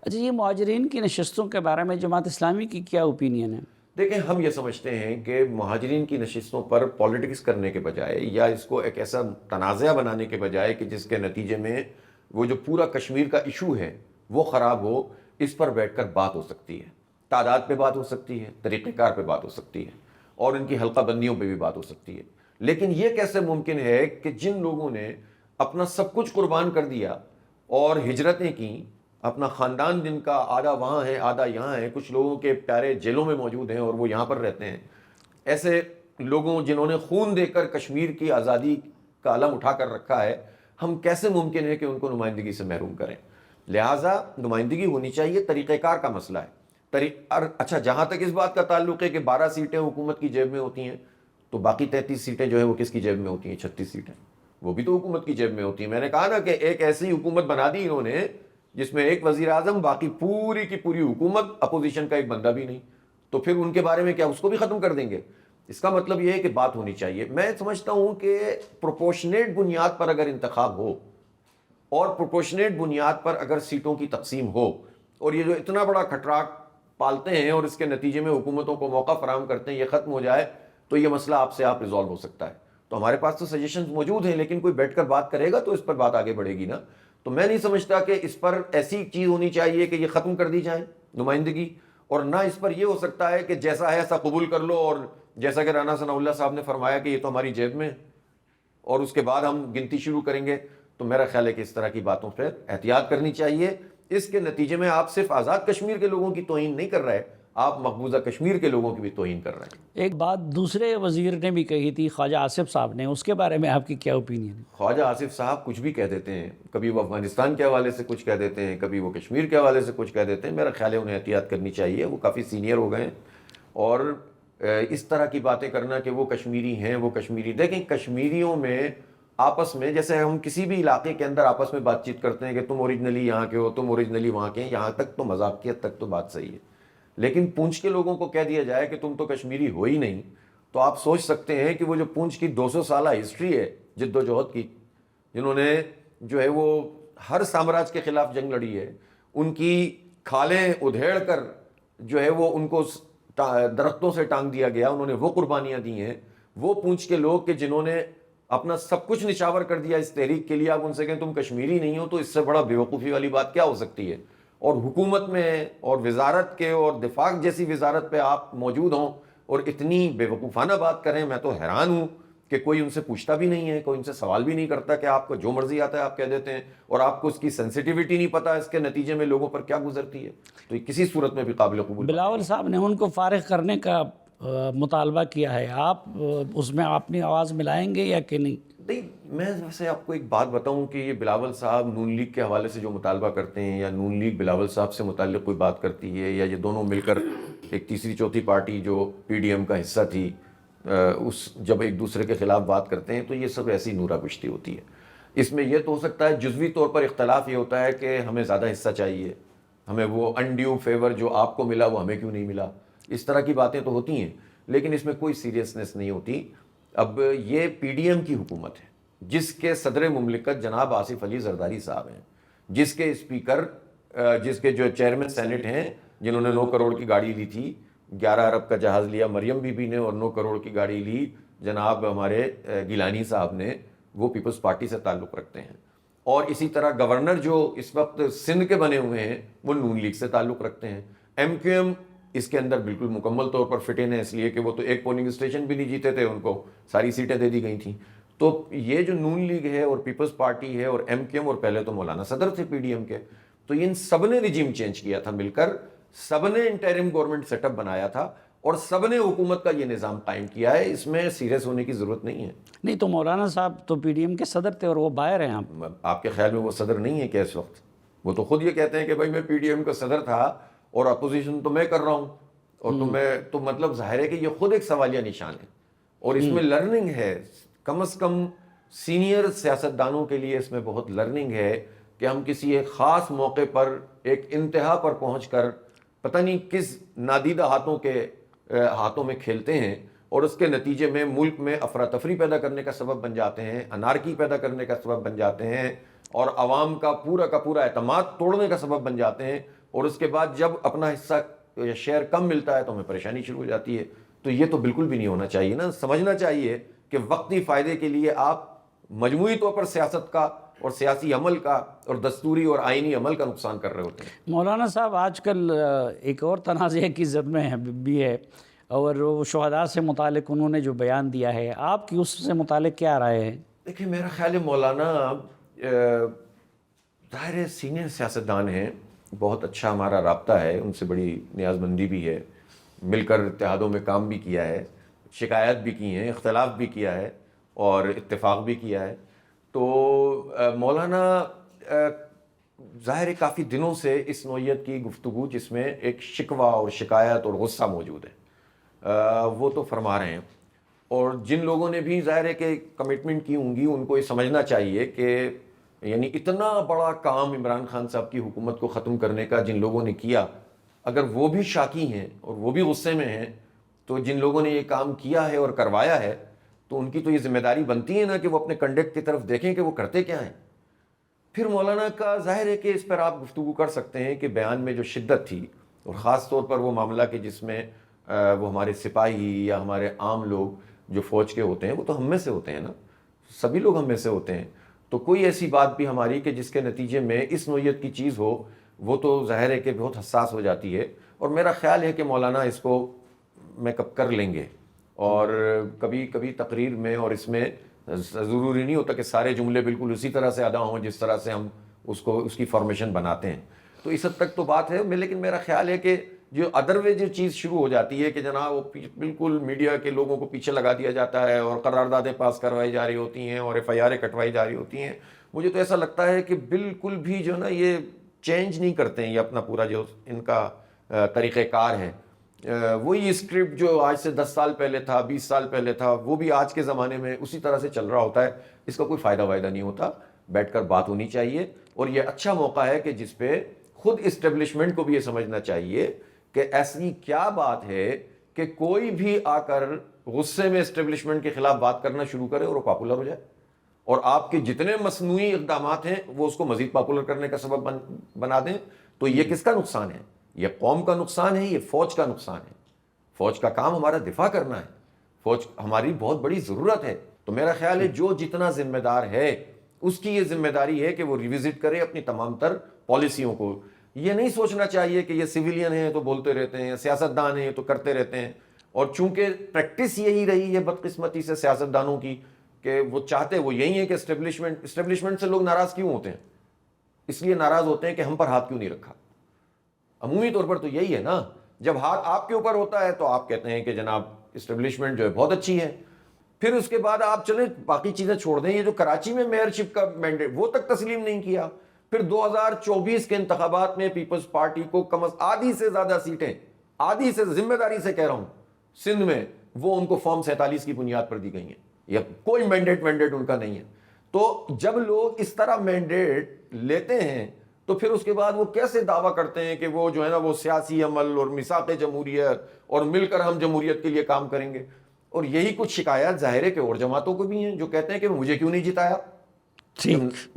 اچھا، یہ مہاجرین کی نشستوں کے بارے میں جماعت اسلامی کی کیا اوپینین ہے؟ دیکھیں، ہم یہ سمجھتے ہیں کہ مہاجرین کی نشستوں پر پالیٹکس کرنے کے بجائے یا اس کو ایک ایسا تنازعہ بنانے کے بجائے کہ جس کے نتیجے میں وہ جو پورا کشمیر کا ایشو ہے وہ خراب ہو، اس پر بیٹھ کر بات ہو سکتی ہے، تعداد پہ بات ہو سکتی ہے، طریقہ کار پہ بات ہو سکتی ہے، اور ان کی حلقہ بندیوں پہ بھی بات ہو سکتی ہے۔ لیکن یہ کیسے ممکن ہے کہ جن لوگوں نے اپنا سب کچھ قربان کر دیا اور ہجرتیں کی، اپنا خاندان جن کا آدھا وہاں ہے آدھا یہاں ہے، کچھ لوگوں کے پیارے جیلوں میں موجود ہیں اور وہ یہاں پر رہتے ہیں، ایسے لوگوں جنہوں نے خون دے کر کشمیر کی آزادی کا علم اٹھا کر رکھا ہے، ہم کیسے ممکن ہے کہ ان کو نمائندگی سے محروم کریں؟ لہٰذا نمائندگی ہونی چاہیے، طریقہ کار کا مسئلہ ہے۔ اچھا، جہاں تک اس بات کا تعلق ہے کہ 12 سیٹیں حکومت کی جیب میں ہوتی ہیں، تو باقی 33 سیٹیں جو ہے وہ کس کی جیب میں ہوتی ہیں؟ 36 سیٹیں وہ بھی تو حکومت کی جیب میں ہوتی ہیں۔ میں نے کہا نا کہ ایک ایسی حکومت بنا دی انہوں نے جس میں ایک وزیر اعظم، باقی پوری کی پوری حکومت، اپوزیشن کا ایک بندہ بھی نہیں، تو پھر ان کے بارے میں کیا اس کو بھی ختم کر دیں گے؟ اس کا مطلب یہ ہے کہ بات ہونی چاہیے۔ میں سمجھتا ہوں کہ پروپورشنیٹ بنیاد پر اگر انتخاب ہو اور پروپورشنیٹ بنیاد پر اگر سیٹوں کی تقسیم ہو، اور یہ جو اتنا بڑا کھٹراک پالتے ہیں اور اس کے نتیجے میں حکومتوں کو موقع فراہم کرتے ہیں، یہ ختم ہو جائے تو یہ مسئلہ آپ سے آپ ریزالو ہو سکتا ہے۔ تو ہمارے پاس تو سجیشنز موجود ہیں، لیکن کوئی بیٹھ کر بات کرے گا تو اس پر بات آگے بڑھے گی نا۔ تو میں نہیں سمجھتا کہ اس پر ایسی چیز ہونی چاہیے کہ یہ ختم کر دی جائے نمائندگی، اور نہ اس پر یہ ہو سکتا ہے کہ جیسا ہے ایسا قبول کر لو، اور جیسا کہ رانا ثناء اللہ صاحب نے فرمایا کہ یہ تو ہماری جیب میں، اور اس کے بعد ہم گنتی شروع کریں گے۔ تو میرا خیال ہے کہ اس طرح کی باتوں پہ احتیاط کرنی چاہیے۔ اس کے نتیجے میں آپ صرف آزاد کشمیر کے لوگوں کی توہین نہیں کر رہے، آپ مقبوضہ کشمیر کے لوگوں کی بھی توہین کر رہے ہیں۔ ایک بات دوسرے وزیر نے بھی کہی تھی، خواجہ آصف صاحب نے، اس کے بارے میں آپ کی کیا اوپینین ہے؟ خواجہ آصف صاحب کچھ بھی کہہ دیتے ہیں، کبھی وہ افغانستان کے حوالے سے کچھ کہہ دیتے ہیں، کبھی وہ کشمیر کے حوالے سے کچھ کہہ دیتے ہیں۔ میرا خیال ہے انہیں احتیاط کرنی چاہیے، وہ کافی سینئر ہو گئے ہیں، اور اس طرح کی باتیں کرنا کہ وہ کشمیری ہیں، وہ کشمیری، دیکھیں کشمیریوں میں آپس میں، جیسے ہم کسی بھی علاقے کے اندر آپس میں بات چیت کرتے ہیں کہ تم اوریجنلی یہاں کے ہو، تم اوریجنلی وہاں کے ہیں، یہاں تک تو مذاقیت تک تو بات صحیح ہے، لیکن پونچھ کے لوگوں کو کہہ دیا جائے کہ تم تو کشمیری ہو ہی نہیں، تو آپ سوچ سکتے ہیں کہ وہ جو پونچھ کی 200 سالہ ہسٹری ہے جد و جہد کی، جنہوں نے جو ہے وہ ہر سامراج کے خلاف جنگ لڑی ہے، ان کی کھالیں ادھیڑ کر جو ہے وہ ان کو درختوں سے ٹانگ دیا گیا، انہوں نے وہ قربانیاں دی ہیں، وہ پونچھ کے لوگ کہ جنہوں نے اپنا سب کچھ نچھاور کر دیا اس تحریک کے لیے، آپ ان سے کہیں تم کشمیری نہیں ہو، تو اس سے بڑا بیوقوفی والی بات کیا ہو سکتی ہے؟ اور حکومت میں اور وزارت کے اور دفاع جیسی وزارت پہ آپ موجود ہوں اور اتنی بے وقوفانہ بات کریں، میں تو حیران ہوں کہ کوئی ان سے پوچھتا بھی نہیں ہے، کوئی ان سے سوال بھی نہیں کرتا، کہ آپ کو جو مرضی آتا ہے آپ کہہ دیتے ہیں، اور آپ کو اس کی سینسیٹیوٹی نہیں پتا اس کے نتیجے میں لوگوں پر کیا گزرتی ہے، تو یہ کسی صورت میں بھی قابل قبول بات بلاول نہیں۔ صاحب نے ان کو فارغ کرنے کا مطالبہ کیا ہے، آپ اس میں اپنی آواز ملائیں گے یا کہ نہیں؟ نہیں، میں ویسے آپ کو ایک بات بتاؤں کہ یہ بلاول صاحب نون لیگ کے حوالے سے جو مطالبہ کرتے ہیں، یا نون لیگ بلاول صاحب سے متعلق کوئی بات کرتی ہے، یا یہ دونوں مل کر ایک تیسری چوتھی پارٹی جو پی ڈی ایم کا حصہ تھی، اس جب ایک دوسرے کے خلاف بات کرتے ہیں تو یہ سب ایسی نورہ گشتی ہوتی ہے۔ اس میں یہ تو ہو سکتا ہے جزوی طور پر اختلاف یہ ہوتا ہے کہ ہمیں زیادہ حصہ چاہیے، ہمیں وہ انڈیو فیور جو آپ کو ملا وہ ہمیں کیوں نہیں ملا، اس طرح کی باتیں تو ہوتی ہیں، لیکن اس میں کوئی سیریسنس نہیں ہوتی۔ اب یہ پی ڈی ایم کی حکومت ہے جس کے صدر مملکت جناب آصف علی زرداری صاحب ہیں، جس کے اسپیکر، جس کے جو چیئرمین سینٹ ہیں، جنہوں نے 9 کروڑ کی گاڑی لی تھی، 11 ارب کا جہاز لیا مریم بی بی نے، اور 9 کروڑ کی گاڑی لی جناب ہمارے گیلانی صاحب نے، وہ پیپلز پارٹی سے تعلق رکھتے ہیں۔ اور اسی طرح گورنر جو اس وقت سندھ کے بنے ہوئے ہیں وہ نون لیگ سے تعلق رکھتے ہیں۔ ایم کیو ایم اس کے اندر بالکل مکمل طور پر فٹ ان ہے، اس لیے کہ وہ تو ایک پولنگ اسٹیشن بھی نہیں جیتے تھے، ان کو ساری سیٹیں دے دی گئی تھیں۔ تو یہ جو نون لیگ ہے اور پیپلز پارٹی ہے اور ایم کیو ایم، اور پہلے تو مولانا صدر تھے پی ڈی ایم کے، تو ان سب نے رجیم چینج کیا تھا مل کر، سب نے انٹرم گورنمنٹ سیٹ اپ بنایا تھا، اور سب نے حکومت کا یہ نظام قائم کیا ہے، اس میں سیریس ہونے کی ضرورت نہیں ہے۔ نہیں تو مولانا صاحب تو پی ڈی ایم کے صدر تھے اور وہ باہر ہیں۔ آپ کے خیال میں وہ صدر نہیں ہے کیا اس وقت؟ وہ تو خود یہ کہتے ہیں کہ بھائی میں پی ڈی ایم کا صدر تھا اور اپوزیشن تو میں کر رہا ہوں، اور تو مطلب ظاہر ہے کہ یہ خود ایک سوالیہ نشان ہے، اور اس میں لرننگ ہے، کم از کم سینئر سیاستدانوں کے لیے اس میں بہت لرننگ ہے کہ ہم کسی ایک خاص موقع پر ایک انتہا پر پہنچ کر پتہ نہیں کس نادیدہ ہاتھوں میں کھیلتے ہیں، اور اس کے نتیجے میں ملک میں افراتفری پیدا کرنے کا سبب بن جاتے ہیں، انارکی پیدا کرنے کا سبب بن جاتے ہیں، اور عوام کا پورا اعتماد توڑنے کا سبب بن جاتے ہیں۔ اور اس کے بعد جب اپنا حصہ یا شیئر کم ملتا ہے تو ہمیں پریشانی شروع ہو جاتی ہے. تو یہ تو بالکل بھی نہیں ہونا چاہیے نا. سمجھنا چاہیے کہ وقتی فائدے کے لیے آپ مجموعی طور پر سیاست کا اور سیاسی عمل کا اور دستوری اور آئینی عمل کا نقصان کر رہے ہوتے ہیں. مولانا صاحب آج کل ایک اور تنازع کی زد میں بھی ہے، اور وہ شہداء سے متعلق انہوں نے جو بیان دیا ہے، آپ کی اس سے متعلق کیا رائے ہے؟ دیکھیں میرا خیال ہے مولانا ظاہر سینئر سیاستدان ہیں، بہت اچھا ہمارا رابطہ ہے ان سے، بڑی نیاز مندی بھی ہے، مل کر اتحادوں میں کام بھی کیا ہے، شکایات بھی کی ہیں، اختلاف بھی کیا ہے اور اتفاق بھی کیا ہے. تو مولانا ظاہر ہے کافی دنوں سے اس نوعیت کی گفتگو جس میں ایک شکوہ اور شکایت اور غصہ موجود ہے وہ تو فرما رہے ہیں. اور جن لوگوں نے بھی ظاہر ہے کہ کمٹمنٹ کی ہوں گی ان کو یہ سمجھنا چاہیے کہ یعنی اتنا بڑا کام عمران خان صاحب کی حکومت کو ختم کرنے کا جن لوگوں نے کیا، اگر وہ بھی شاکی ہیں اور وہ بھی غصے میں ہیں، تو جن لوگوں نے یہ کام کیا ہے اور کروایا ہے تو ان کی تو یہ ذمہ داری بنتی ہے نا کہ وہ اپنے کنڈکٹ کی طرف دیکھیں کہ وہ کرتے کیا ہیں. پھر مولانا کا ظاہر ہے کہ اس پر آپ گفتگو کر سکتے ہیں کہ بیان میں جو شدت تھی، اور خاص طور پر وہ معاملہ کہ جس میں وہ ہمارے سپاہی یا ہمارے عام لوگ جو فوج کے ہوتے ہیں وہ تو ہم میں سے ہوتے ہیں نا، سبھی لوگ ہم میں سے ہوتے ہیں. تو کوئی ایسی بات بھی ہماری کہ جس کے نتیجے میں اس نوعیت کی چیز ہو وہ تو ظاہر ہے کہ بہت حساس ہو جاتی ہے. اور میرا خیال ہے کہ مولانا اس کو میک اپ کر لیں گے، اور کبھی کبھی تقریر میں اور اس میں ضروری نہیں ہوتا کہ سارے جملے بالکل اسی طرح سے ادا ہوں جس طرح سے ہم اس کی فارمیشن بناتے ہیں. تو اس حد تک تو بات ہے. لیکن میرا خیال ہے کہ جو ادر وے جو چیز شروع ہو جاتی ہے کہ جناب وہ بالکل میڈیا کے لوگوں کو پیچھے لگا دیا جاتا ہے اور قراردادیں پاس کروائی جا رہی ہوتی ہیں اور FIR کٹوائی جا رہی ہوتی ہیں، مجھے تو ایسا لگتا ہے کہ بالکل بھی جو نا یہ چینج نہیں کرتے ہیں. یہ اپنا پورا جو ان کا طریقہ کار ہے، وہی اسکرپٹ جو آج سے 10 سال پہلے تھا، 20 سال پہلے تھا، وہ بھی آج کے زمانے میں اسی طرح سے چل رہا ہوتا ہے. اس کا کوئی فائدہ نہیں ہوتا. بیٹھ کر بات ہونی چاہیے، اور یہ اچھا موقع ہے کہ جس پہ خود اسٹیبلشمنٹ کو بھی یہ سمجھنا چاہیے کہ ایسی کیا بات ہے کہ کوئی بھی آ کر غصے میں اسٹیبلشمنٹ کے خلاف بات کرنا شروع کرے اور وہ پاپولر ہو جائے، اور آپ کے جتنے مصنوعی اقدامات ہیں وہ اس کو مزید پاپولر کرنے کا سبب بنا دیں. تو یہ کس کا نقصان ہے؟ یہ قوم کا نقصان ہے، یہ فوج کا نقصان ہے. فوج کا کام ہمارا دفاع کرنا ہے، فوج ہماری بہت بڑی ضرورت ہے. تو میرا خیال ہے جو جتنا ذمہ دار ہے اس کی یہ ذمہ داری ہے کہ وہ ریوزٹ کرے اپنی تمام تر پالیسیوں کو. یہ نہیں سوچنا چاہیے کہ یہ سویلین ہیں تو بولتے رہتے ہیں، سیاستدان ہیں تو کرتے رہتے ہیں. اور چونکہ پریکٹس یہی رہی ہے بدقسمتی سے سیاستدانوں کی کہ وہ چاہتے وہ یہی ہے کہ اسٹیبلشمنٹ سے لوگ ناراض کیوں ہوتے ہیں؟ اس لیے ناراض ہوتے ہیں کہ ہم پر ہاتھ کیوں نہیں رکھا. عمومی طور پر تو یہی ہے نا، جب ہاتھ آپ کے اوپر ہوتا ہے تو آپ کہتے ہیں کہ جناب اسٹیبلشمنٹ جو ہے بہت اچھی ہے. پھر اس کے بعد آپ چلیں باقی چیزیں چھوڑ دیں، یہ جو کراچی میں میئرشپ کا مینڈیٹ وہ تک تسلیم نہیں کیا. پھر 2024 کے انتخابات میں پیپلز پارٹی کو کم از آدھی سے زیادہ سیٹیں، آدھی سے ذمہ داری سے کہہ رہا ہوں، سندھ میں وہ ان کو فارم 47 کی بنیاد پر دی گئی ہیں. یہ کوئی مینڈیٹ ان کا نہیں ہے. تو جب لوگ اس طرح مینڈیٹ لیتے ہیں تو پھر اس کے بعد وہ کیسے دعویٰ کرتے ہیں کہ وہ جو ہے نا وہ سیاسی عمل اور میثاق جمہوریت اور مل کر ہم جمہوریت کے لیے کام کریں گے. اور یہی کچھ شکایات ظاہر ہے کہ اور جماعتوں کو بھی ہیں جو کہتے ہیں کہ مجھے کیوں نہیں جتایا. ٹھیک.